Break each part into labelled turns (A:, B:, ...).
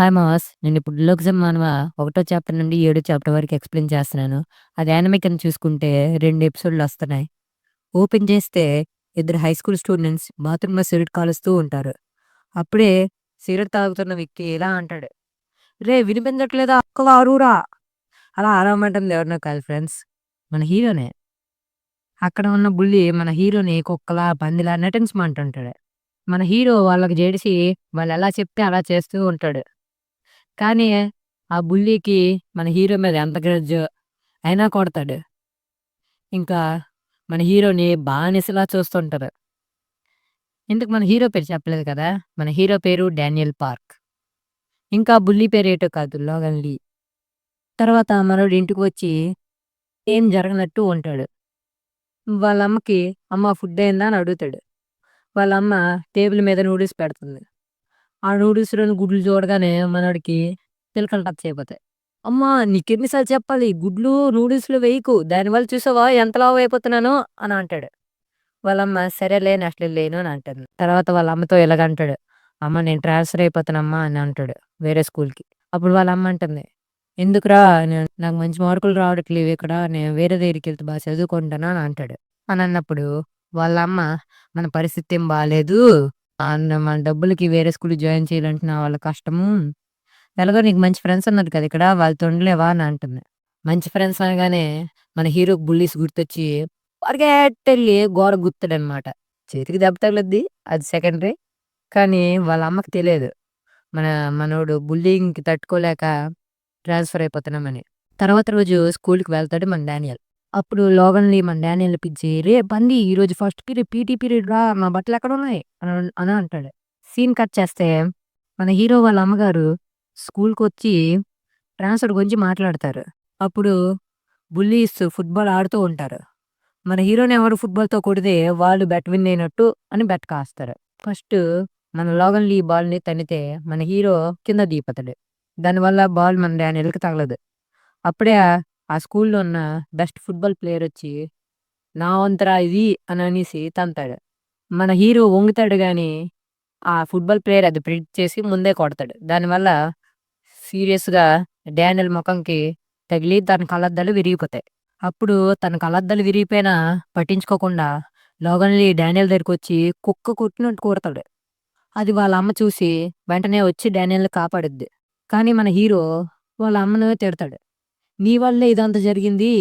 A: Hi mass. నేనిప్పుడు 'లోకజం మానవ' ఒకటో చాప్టర్ నుండి ఏడో చాప్టర్ వరకు ఎక్స్‌ప్లెయిన్ చేస్తున్నాను. అది యానిమే కింద చూసుకుంటే 2 ఎపిసోడ్‌లొస్తున్నాయి. ఓపెన్ చేస్తే ఇద్దరు హై స్కూల్ స్టూడెంట్స్ బాత్రూమ్‌లో సిగరెట్ కాలుస్తూ ఉంటారు. అప్పుడే సిగరెట్ తాగుతున్న వ్యక్తి ఇలా అంటాడు, "రేయ్! వినిపించట్లేదా? ఒక్కగా అరువురా!" అలా అరవమంటుంది ఎవరినో కాదు ఫ్రెండ్స్, మన హీరోనే. అక్కడ ఉన్న బుల్లి మన హీరోని కుక్కలా, పందిలా నటించమంటుంటాడు. మన హీరో వాళ్ళకి జేడిసి వాళ్ళెలా చెప్తే అలా చేస్తూ ఉంటాడు. కానీ, ఆ బుల్లీకి మన హీరో మీద ఎంత గ్రడ్జో అయినా కొడతాడు. ఇంకా మన హీరోని బానిసలా చూస్తుంటారు. ఇంతకు మన హీరో పేరు చెప్పలేదు కదా! మన హీరో పేరు డానియల్ పార్క్. ఇంకా బుల్లీ పేరేటో కాదు, లోగన్ లీ. తర్వాత మనోడు ఇంటికి వచ్చి ఏం జరగనట్టు ఉంటాడు. వాళ్ళ అమ్మకి, "అమ్మ ఫుడ్ అయిందా?" అని అడుగుతాడు. వాళ్ళ అమ్మ టేబుల్ మీద నూడిల్స్ పెడుతుంది. ఆ నూడిల్స్‌లోని గుడ్లు చూడగానే మనోడికి పిలకలు టచ్ అయిపోతాయి. అమ్మా! నీకెన్ని సార్లు చెప్పాలి, గుడ్లు నూడిల్స్‌లో వేయకు. దానివల్ల చూసావా ఎంత లావయిపోతున్నానో అని అంటాడు. వాళ్ళమ్మ సరేలే నెక్స్ట్ లేను అని అంటుంది. తర్వాత వాళ్ళ అమ్మతో ఇలాగంటాడు. అమ్మ నేను ట్రాన్స్‌ఫర్ అయిపోతానమ్మా అని అంటాడు వేరే స్కూల్‌కి. అప్పుడు వాళ్ళ అమ్మ అంటుంది. ఎందుకురా నాకు మంచి మార్కులు రావట్లేవు ఇక్కడ. నేను వేరే దగ్గరికెళ్తే బా చదువుకుంటాను అని అంటాడు. అని అన్నప్పుడు వాళ్ళ అమ్మ మన పరిస్థితి ఏం బాలేదు. మన డబ్బులకి వేరే స్కూల్‌కి జాయిన్ చేయాలంటే నా వల్ల కష్టము. ఎలాగో నీకు మంచి ఫ్రెండ్స్ ఉన్నారు కదా ఇక్కడ. వాళ్ళతో ఉండలేవా అని అంటుంది. మంచి ఫ్రెండ్స్ అనగానే మన హీరోకి బుల్లీస్ గుర్తొచ్చి పరిగెట్టెళ్ళి గోడకు గుత్తాడనమాట. చేతికి దెబ్బ తగులుద్ది. అది సెకండరీ. కానీ వాళ్ళ అమ్మకి తెలియదు. మన మనోడు బుల్లీయింగ్‌కి తట్టుకోలేక ట్రాన్స్‌ఫర్ అయిపోతున్నామని. తర్వాత రోజు స్కూలుకి వెళ్తాడు మన డానియల్. అప్పుడు లోగన్‌ని మన డానియల్‌ని పిలిచి, "రే బండి ఈరోజు ఫస్ట్ పీరియడ్ పీటీ పీరియడ్ రా! నా బట్టలెక్కడున్నాయి?" అని అంటాడు. సీన్ కట్ చేస్తే మన హీరో వాళ్ళ అమ్మగారు స్కూలుకొచ్చి ట్రాన్స్‌ఫర్ గురించి మాట్లాడతారు. అప్పుడు బుల్లీస్ ఫుట్‌బాల్ ఆడుతూ ఉంటారు. మన హీరోని ఎవరు ఫుట్‌బాల్‌తో కొడితే వాళ్ళు బెట్ విన్ అయినట్టు అని బెట్ కాస్తారు. ఫస్టు మన లోగన్ లీ బాల్‌ని తన్నితే మన హీరో కింద దిగిపోతాడు. దానివల్ల బాల్ మన డానియల్‌కి తగలదు. అప్పుడే ఆ స్కూల్‌లో ఉన్న బెస్ట్ ఫుట్‌బాల్ ప్లేయరొచ్చి, "నా వంతురా ఇది" అననేసి తంతాడు. మన హీరో వంగుతాడు గానీ, ఆ ఫుట్‌బాల్ ప్లేయర్ అది ప్రిడిక్ట్ చేసి ముందే కొడతాడు. దానివల్ల సీరియస్‌గా డానియల్ మొఖంకి తగిలి తన కళ్ళద్దాలు విరిగిపోతాయి. అప్పుడు తన కళ్ళద్దాలు విరిగిపోయినా పట్టించుకోకుండా లోగన్‌లీ డానియల్ దగ్గరికొచ్చి కుక్క కొట్టినట్టు కొడతాడు. అది వాళ్ళ అమ్మ చూసి వెంటనే వచ్చి డానియల్‌ని కాపాడుద్ది. కానీ మన హీరో వాళ్ళ అమ్మను తిడతాడు. "నీ వల్లే ఇదంతా జరిగింది.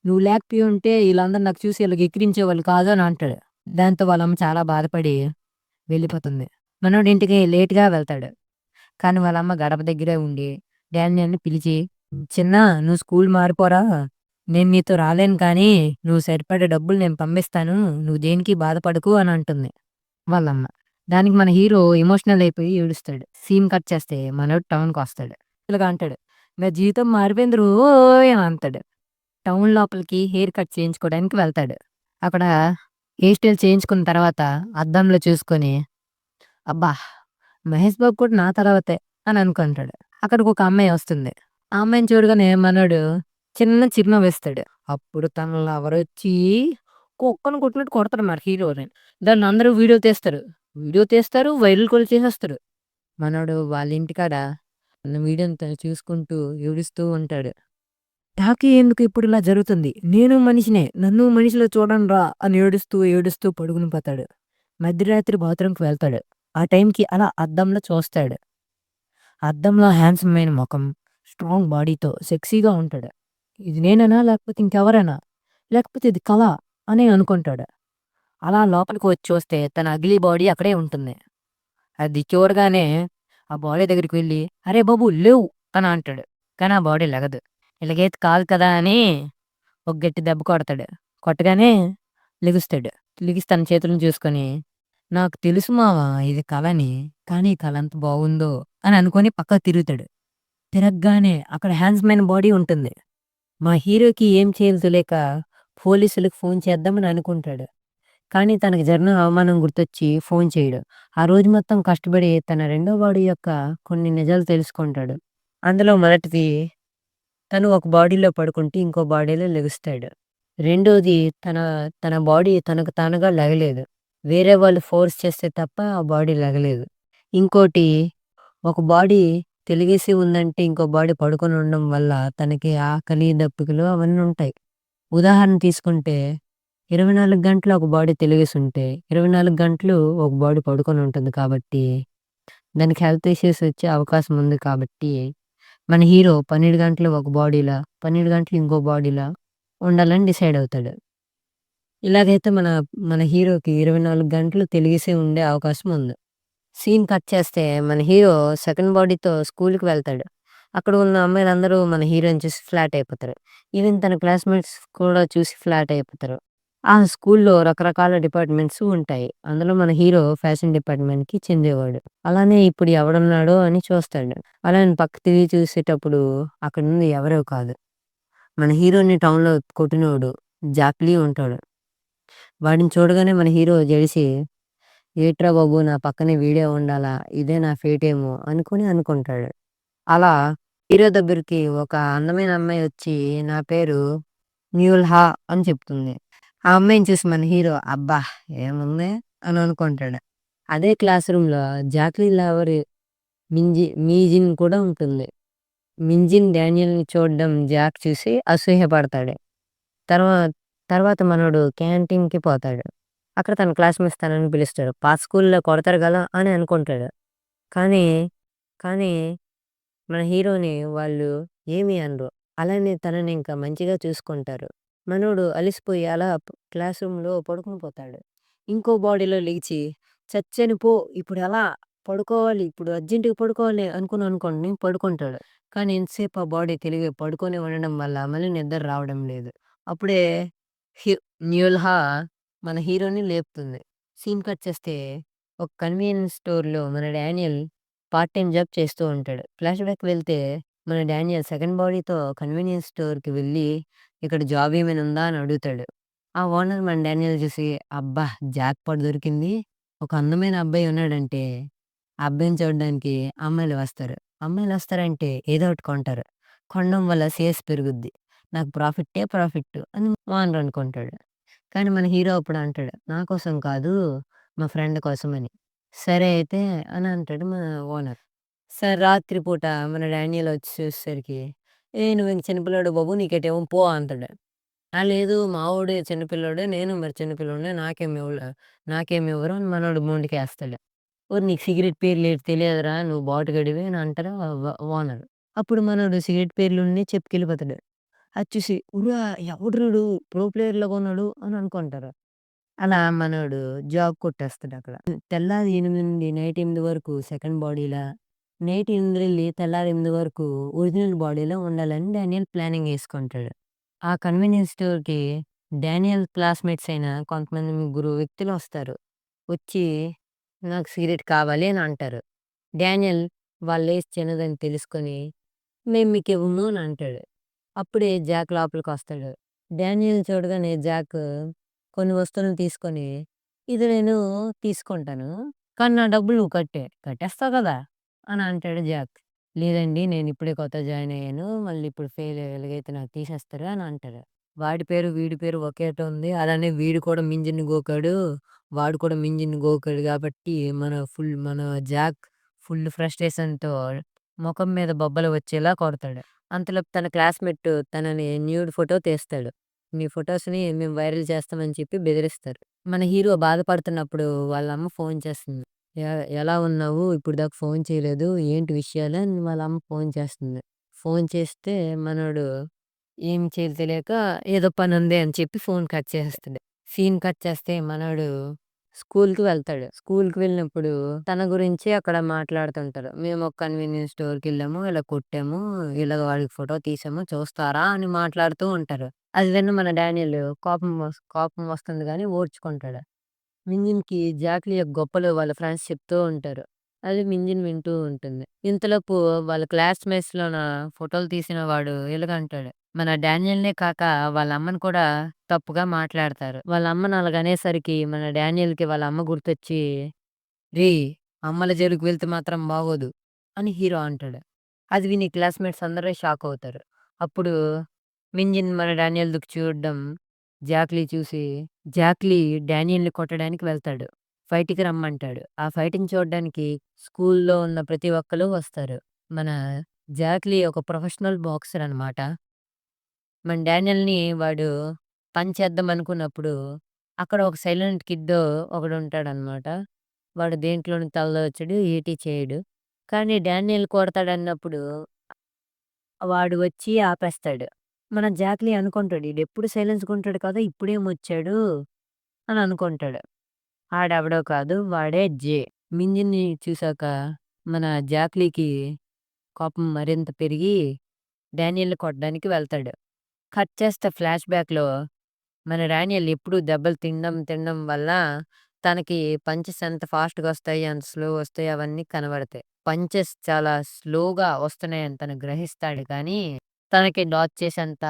A: నువ్వు లేకపోయుంటే ఈళ్ళందరూ నాకు చూసి ఇలాగ ఎక్కిరించేవాళ్ళు కాదు" అని అంటాడు. దాంతో వాళ్ళ అమ్మ చాలా బాధపడి వెళ్ళిపోతుంది. మనోడు ఇంటికి లేట్‌గా వెళ్తాడు. కానీ వాళ్ళమ్మ గడప దగ్గరే ఉండి డానియల్‌ని పిలిచి, "చిన్నా నువ్వు స్కూల్ మారిపోరా. నేను నీతో రాలేను కానీ, నువ్వు సరిపడే డబ్బులు నేను పంపిస్తాను. నువ్వు దేనికి బాధపడకు" అని అంటుంది వాళ్ళమ్మ. దానికి మన హీరో ఎమోషనల్ అయిపోయి ఏడుస్తాడు. సీన్ కట్ చేస్తే మనోడు టౌన్‌కొస్తాడు. ఇలాగ అంటాడు, "నా జీవితం మారిపోయింది రోయ్" అని అంటాడు. టౌన్ లోపలికి హెయిర్ కట్ చేయించుకోవడానికి వెళ్తాడు. అక్కడ హెయిర్ స్టైల్ చేయించుకున్న తర్వాత అద్దంలో చూసుకొని, "అబ్బా! మహేష్ బాబు కూడా నా తర్వాతే" అని అనుకుంటాడు. అక్కడికొక అమ్మాయి వస్తుంది. ఆ అమ్మాయిని చూడగానే మనోడు చిన్న చిరునవ్వేస్తాడు. అప్పుడు తన లవరొచ్చి కుక్కను కొట్టినట్టు కొడతాడు మరి హీరోని. దాన్ని అందరూ వీడియో తీస్తారు. వీడియో తీస్తారు, వైరల్ కూడా చేసేస్తారు. మనోడు వాళ్ళ ఇంటికాడ ఉన్న వీడియోని చూసుకుంటూ ఏడుస్తూ ఉంటాడు. నాకే ఎందుకు ఇప్పుడు ఇలా జరుగుతుంది? నేను మనిషినే. నన్ను మనిషిలా చూడండ్రా అని ఏడుస్తూ, ఏడుస్తూ పడుకుని పోతాడు. మధ్యరాత్రి బాత్రూమ్‌కి వెళ్తాడు. ఆ టైంకి అలా అద్దంలో చూస్తాడు. అద్దంలో హ్యాండ్సమైన మొఖం, స్ట్రాంగ్ బాడీతో సెక్సీగా ఉంటాడు. ఇది నేనేనా? లేకపోతే ఇంకెవరైనా? లేకపోతే ఇది కల అని అనుకుంటాడు. అలా లోపలికి వచ్చి చూస్తే తన అగ్లీ బాడీ అక్కడే ఉంటుంది. అది చూడగానే ఆ బాడీ దగ్గరికి వెళ్లి, "అరే బాబు లేవు" అని అంటాడు. కానీ ఆ బాడీ లెగదు. ఇలాగైతే కాదు కదా అని ఒక గట్టి దెబ్బ కొడతాడు. కొట్టగానే లెగుస్తాడు. లెగిసి తన చేతులను చూసుకొని, "నాకు తెలుసు మావ ఇది కలని. కానీ ఈ కల ఎంత బాగుందో" అని అనుకోని పక్కకు తిరుగుతాడు. తిరగగానే అక్కడ హ్యాండ్స్‌మ్యాన్ బాడీ ఉంటుంది. మా హీరోకి ఏం చేయాలో తెలియక పోలీసులకు ఫోన్ చేద్దామని అనుకుంటాడు. కానీ తనకు జరిగిన అవమానం గుర్తొచ్చి ఫోన్ చేయడు. ఆ రోజు మొత్తం కష్టపడి తన రెండో బాడీ యొక్క కొన్ని నిజాలు తెలుసుకుంటాడు. అందులో మొదటిది, తను ఒక బాడీలో పడుకుంటే ఇంకో బాడీలో లెగుస్తాడు. రెండోది, తన తన బాడీ తనకు తానుగా లెగలేదు. వేరే వాళ్ళు ఫోర్స్ చేస్తే తప్ప ఆ బాడీ లెగలేదు. ఇంకోటి, ఒక బాడీ తెలిగేసి ఉందంటే ఇంకో బాడీ పడుకొని ఉండడం వల్ల తనకి ఆకలి, దప్పికలు అవన్నీ ఉంటాయి. ఉదాహరణ తీసుకుంటే 24 గంటలు ఒక బాడీ తెలిగేసుంటే 24 గంటలు ఒక బాడీ పడుకొని ఉంటుంది కాబట్టి దానికి హెల్త్ ఇష్యూస్ వచ్చే అవకాశం ఉంది కాబట్టి మన హీరో 12 గంటలు ఒక బాడీలా, 12 గంటలు ఇంకో బాడీలా ఉండాలని డిసైడ్ అవుతాడు. ఇలాగైతే మన హీరోకి 24 గంటలు తెలిగిసే ఉండే అవకాశం ఉంది. సీన్ కట్ చేస్తే మన హీరో సెకండ్ బాడీతో స్కూలుకి వెళ్తాడు. అక్కడ ఉన్న అమ్మాయిలందరూ మన హీరోని చూసి ఫ్లాట్ అయిపోతారు. ఈవెన్ తన క్లాస్‌మేట్స్ కూడా చూసి ఫ్లాట్ అయిపోతారు. ఆ స్కూల్‌లో రకరకాల డిపార్ట్‌మెంట్స్ ఉంటాయి. అందులో మన హీరో ఫ్యాషన్ డిపార్ట్‌మెంట్‌కి చెందేవాడు. అలానే ఇప్పుడు ఎవడున్నాడో అని చూస్తాడు. అలా నేను పక్కకి తిరిగి చూసేటప్పుడు అక్కడున్నది ఎవరో కాదు. మన హీరోని టౌన్‌లో కొట్టినోడు జాక్‌లీ ఉంటాడు. వాడిని చూడగానే మన హీరో జెడిసి, "ఏట్రా బాబు! నా పక్కనే వీడే ఉండాలా? ఇదే నా ఫేటేమో" అనుకుంటాడు. అలా హీరో దగ్గరికి ఒక అందమైన అమ్మాయి వచ్చి, "నా పేరు న్యూల్హా" అని చెప్తుంది. ఆ అమ్మాయిని చూసి మన హీరో, "అబ్బా! ఏముంది" అని అనుకుంటాడు. అదే క్లాస్ రూమ్‌లో జాక్లీ లవర్ మీజిన్ కూడా ఉంటుంది. మింజిన్ డానియల్‌ని చూడడం జాక్ చూసి అసూయపడతాడు. తర్వా తర్వాత మనోడు క్యాంటీన్‌కి పోతాడు. అక్కడ తన క్లాస్‌మేట్స్ తనని పిలుస్తాడు. పాత స్కూల్‌లో కొడతారు గదా! అని అనుకుంటాడు. కానీ, కానీ మన హీరోని వాళ్ళు ఏమి అనరు. అలానే తనని ఇంకా మంచిగా చూసుకుంటారు. మనోడు అలిసిపోయి అలా క్లాస్ రూమ్‌లో పడుకొని పోతాడు. ఇంకో బాడీలో లెగిచి చచ్చెను పో ఇప్పుడెలా పడుకోవాలి. ఇప్పుడు అర్జెంట్‌గా పడుకోవాలి అనుకోని పడుకుంటాడు. కానీ ఎంతసేపు ఆ బాడీ తెలిగి పడుకొని ఉండడం వల్ల మళ్ళీ నిద్ర రావడం లేదు. అప్పుడే హి న్యూల్హా మన హీరోని లేపుతుంది. సీన్ కట్ చేస్తే ఒక కన్వీనియన్స్ స్టోర్‌లో మన డానియల్ పార్ట్ టైమ్ జాబ్ చేస్తూ ఉంటాడు. ఫ్లాష్‌బ్యాక్ వెళ్తే మన డానియల్ సెకండ్ బాడీతో కన్వీనియన్స్ స్టోర్‌కి వెళ్ళి, "ఇక్కడ జాబ్ ఏమైనా ఉందా?" అని అడుగుతాడు. ఆ ఓనర్ మన డానియల్ చూసి, "అబ్బా! జాక్‌పాట్ దొరికింది. ఒక అందమైన అబ్బాయి ఉన్నాడంటే, ఆ అబ్బాయిని చూడడానికి అమ్మాయిలు వస్తారు. అమ్మాయిలొస్తారంటే ఏదో ఒకటి కొంటారు. కొనడం వల్ల సేల్స్ పెరుగుద్ది. నాకు ప్రాఫిట్టే ప్రాఫిట్" అని ఓనర్ అనుకుంటాడు. కానీ మన హీరో అప్పుడు అంటాడు, "నా కోసం కాదు, మా ఫ్రెండ్ కోసం" అని. "సరే అయితే" అని అంటాడు మన ఓనర్. సరే రాత్రి పూట మన డానియల్ వచ్చి చూసేసరికి, నువ్వింక చిన్న పిల్లోడివి బాబు నీకేటేమో పో" అంటాడు. లేదు మావోడే చిన్న పిల్లోడే, నేను మరి చిన్న పిల్లోడినే నాకేమివ్వరు అని మనోడు మొండికేస్తాడు. "ఓరి నీకు సిగరెట్ పేర్లేటి తెలియదురా నువ్వు బాటుగాడివి" అని అంటారు ఓనరు. అప్పుడు మనోడు సిగరెట్ పేర్లున్ని చెప్పుకెళ్ళిపోతాడు. అది చూసి "ఉర్రా ఎవడ్రీడు ప్రో ప్లేయర్ లాగా ఉన్నాడు" అని అనుకుంటారు. అలా మనోడు జాబ్ కొట్టేస్తాడక్కడ. తెల్లారి 8 నుండి నైట్ 8 వరకు సెకండ్ బాడీలా, నైట్ 8 ఎళ్లి తెల్లారి 8 వరకు ఒరిజినల్ బాడీలో ఉండాలని డానియల్ ప్లానింగ్ యేసుకుంటాడు. ఆ కన్వీనియన్స్ స్టోర్‌కి డానియల్ క్లాస్‌మేట్స్ అయిన కొంతమంది ముగ్గురు వ్యక్తులొస్తారు. వచ్చి నాకు సిగరెట్ కావాలి అని అంటారు. డానియల్ వాళ్ళ ఏజ్ చిన్నదని తెలుసుకొని, మేము మీకివ్వము అని అంటాడు. అప్పుడే జాక్ లోపలికొస్తాడు. డానియల్‌ని చూడగానే జాక్ కొన్ని వస్తువులను తీసుకొని, "ఇది నేను తీసుకుంటాను. కానీ నా డబ్బులు నువ్వు కట్టేస్తావు కదా!" అని అంటాడు జాక్. "లేదండి నేనిప్పుడే కొత్తగా జాయిన్ అయ్యాను. మళ్ళీ ఇప్పుడు ఫెయిల్ ఎలాగైతే నాకు తీసేస్తారు" అని అంటారు. వాడి పేరు, వీడి పేరు ఒకేట ఉంది. అలానే వీడు కూడా మింజిని గోకాడు. వాడు కూడా మింజిని గోకాడు కాబట్టి మన జాక్ ఫుల్ ఫ్రస్ట్రేషన్‌తో మొఖం మీద బొబ్బలు వచ్చేలా కొడతాడు. అంతలోపు తన క్లాస్‌మేట్ తనని న్యూడ్ ఫోటో తీస్తాడు. "నీ ఫోటోస్‌ని మేము వైరల్ చేస్తామని" చెప్పి బెదిరిస్తారు. మన హీరో బాధపడుతున్నప్పుడు వాళ్ళ అమ్మ ఫోన్ చేస్తుంది. ఎలా ఉన్నావు? ఇప్పటిదాకా ఫోన్ చేయలేదు. ఏంటి విషయాలు?" అని వాళ్ళ అమ్మ ఫోన్ చేస్తుంది. ఫోన్ చేస్తే మనోడు ఏం చేయాలో తెలియక ఏదో పనుంది అని చెప్పి ఫోన్ కట్ చేసేస్తాడు. సీన్ కట్ చేస్తే మనోడు స్కూల్‌కి వెళ్తాడు. స్కూల్‌కి వెళ్ళినప్పుడు తన గురించి అక్కడ మాట్లాడుతుంటారు. "మేము ఒక కన్వీనియన్స్ స్టోర్‌కెళ్ళాము. ఇలా కొట్టాము. ఇలాగ వాడికి ఫోటో తీసాము. చూస్తారా?" అని మాట్లాడుతూ ఉంటారు. అది విన్న మన డానియల్ కోపం వస్తుంది గానీ ఓర్చుకుంటాడు. మింజిన్‌కి జాక్‌లి యొక్క గొప్పలు వాళ్ళ ఫ్రెండ్స్ చెప్తూ ఉంటారు. అది మింజిన్ వింటూ ఉంటుంది. ఇంతలోపు వాళ్ళ క్లాస్‌మేట్స్‌లోన ఫోటోలు తీసిన వాడు ఇలాగంటాడు. మన డానియల్‌నే కాక వాళ్ళ అమ్మని కూడా తప్పుగా మాట్లాడతారు. వాళ్ళ అమ్మని అలాగనేసరికి మన డానియల్‌కి వాళ్ళ అమ్మ గుర్తొచ్చి, "రేయ్! అమ్మల జోలికి వెళ్తే మాత్రం బాగోదు" అని హీరో అంటాడు. అది విని క్లాస్‌మేట్స్ అందరూ షాక్ అవుతారు. అప్పుడు మింజిన్ మన డానియల్ దిక్కు చూడడం జాక్‌లి చూసి జాక్‌లి డానియల్‌ని కొట్టడానికి వెళ్తాడు. ఫైట్‌కి రమ్మంటాడు. ఆ ఫైట్‌ని చూడడానికి స్కూల్‌లో ఉన్న ప్రతి ఒక్కళ్ళు వస్తారు. మన జాక్లీ ఒక ప్రొఫెషనల్ బాక్సర్ అనమాట. మన డానియల్‌ని వాడు పంచేద్దాం అనుకున్నప్పుడు, అక్కడ ఒక సైలెంట్ కిడ్ ఒకడుంటాడనమాట. వాడు దేంట్లోని తలదూర్చడు, ఏటి చేయడు. కానీ డానియల్ కొడతాడన్నప్పుడు వాడు వచ్చి ఆపేస్తాడు. మన జాక్లీ అనుకుంటాడు, ఈడెప్పుడు సైలెన్స్‌గుంటాడు కదా! ఇప్పుడేమొచ్చాడు అని అనుకుంటాడు. ఆడెవడో కాదు, వాడే జే. మింజిని చూసాక మన జాక్లీకి కోపం మరింత పెరిగి డానియల్‌ని కొట్టడానికి వెళ్తాడు. కట్ చేస్తే ఫ్లాష్ బ్యాక్‌లో మన డానియల్ ఎప్పుడూ దెబ్బలు తినడం, తినడం వల్ల తనకి పంచెస్ ఎంత ఫాస్ట్‌గా వస్తాయి, ఎంత స్లో వస్తాయి అవన్నీ కనబడతాయి. పంచెస్ చాలా స్లోగా వస్తున్నాయని తను గ్రహిస్తాడు కానీ, తనకి డాచ్ చేసేంత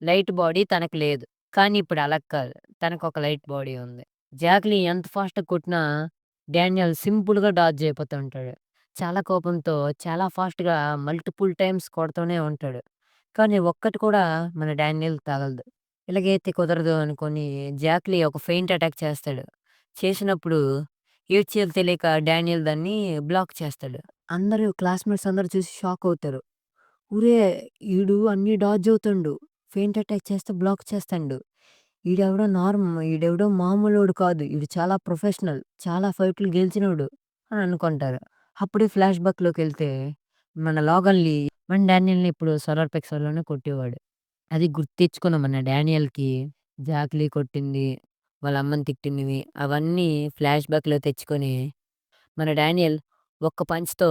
A: లైట్ బాడీ తనకి లేదు. కానీ ఇప్పుడు అలా కాదు. తనకొక లైట్ బాడీ ఉంది. జాక్‌లి ఎంత ఫాస్ట్‌గా కొట్టినా డానియల్ సింపుల్‌గా డాడ్జ్ అయిపోతూ ఉంటాడు. చాలా కోపంతో చాలా ఫాస్ట్‌గా మల్టిపుల్ టైమ్స్ కొడుతూనే ఉంటాడు. కానీ ఒక్కటి కూడా మన డానియల్ తగలదు. ఇలాగైతే కుదరదు అనుకోని జాక్‌లి ఒక ఫెయింట్ అటాక్ చేస్తాడు. చేసినప్పుడు ఏటి చేయాలో తెలియక డానియల్ దాన్ని బ్లాక్ చేస్తాడు. అందరూ క్లాస్‌మేట్స్ అందరూ చూసి షాక్ అవుతారు. ఒరేయ్! ఈడు అన్ని డాడ్జ్ అవుతుండు. ఫెయింట్ అటాక్ చేస్తే బ్లాక్ చేస్తాండు. ఈడెవడో మామూలోడు కాదు. ఈడు చాలా ప్రొఫెషనల్. చాలా ఫైట్‌లు గెలిచినోడు అని అనుకుంటారు. అప్పుడే ఫ్లాష్ బ్యాక్‌లోకెళ్తే మన లోగన్‌లి మన డానియల్‌ని ఇప్పుడు సోలార్ పెక్సల్‌లోనే కొట్టేవాడు. అది గుర్తు తెచ్చుకున్న మన డానియల్‌కి జాక్‌లీ కొట్టింది, వాళ్ళ అమ్మని తిట్టినవి అవన్నీ ఫ్లాష్ బ్యాక్‌లో తెచ్చుకొని మన డానియల్ ఒక్క పంచ్‌తో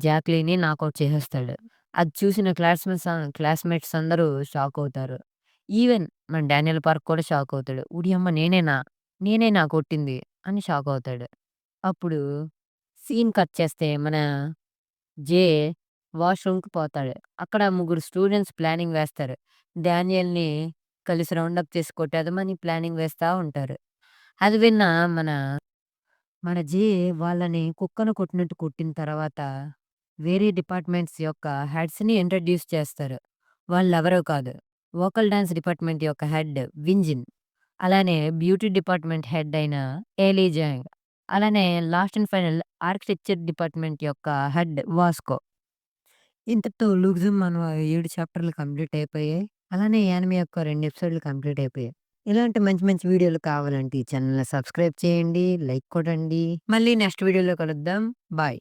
A: జాక్లీని నాకౌట్ చేసేస్తాడు. అది చూసిన క్లాస్‌మేట్స్ అందరూ షాకవుతారు. ఈవెన్ మన డానియల్ పార్క్ కూడా షాకవుతాడు. ఓడియమ్మ నేనేనా కొట్టింది అని షాకవుతాడు. అప్పుడు సీన్ కట్ చేస్తే మన జే వాష్‌రూమ్‌కి పోతాడు. అక్కడ ముగ్గురు స్టూడెంట్స్ ప్లానింగ్ వేస్తారు. డానియల్‌ని కలిసి రౌండప్ చేసి కొట్టేద్దామని ప్లానింగ్ వేస్తా ఉంటారు. అది విన్న మన మన జే వాళ్ళని కుక్కను కొట్టినట్టు కొట్టిన తర్వాత, వేరే డిపార్ట్‌మెంట్స్ యొక్క హెడ్స్‌ని ఇంట్రొడ్యూస్ చేస్తారు. వాళ్ళెవరో కాదు. వోకల్ డాన్స్ డిపార్ట్‌మెంట్ యొక్క హెడ్ వింజిన్. అలానే బ్యూటీ డిపార్ట్‌మెంట్ హెడ్ అయిన ఏలీ జాంగ్. అలానే last and final architecture department యొక్క హెడ్ వాస్కో. ఇంతటితో 'లూక్జుమ్' మనవ 7 చాప్టర్‌లు కంప్లీట్ అయిపోయాయి. అలానే యానిమే యొక్క 2 ఎపిసోడ్‌లు కంప్లీట్ అయిపోయాయి. ఇలాంటి మంచి మంచి వీడియోలు కావాలంటే ఈ ఛానెల్‌ని సబ్స్క్రైబ్ చేయండి, లైక్ కొట్టండి. మళ్ళీ నెక్స్ట్ వీడియోలో కలుద్దాం. బాయ్.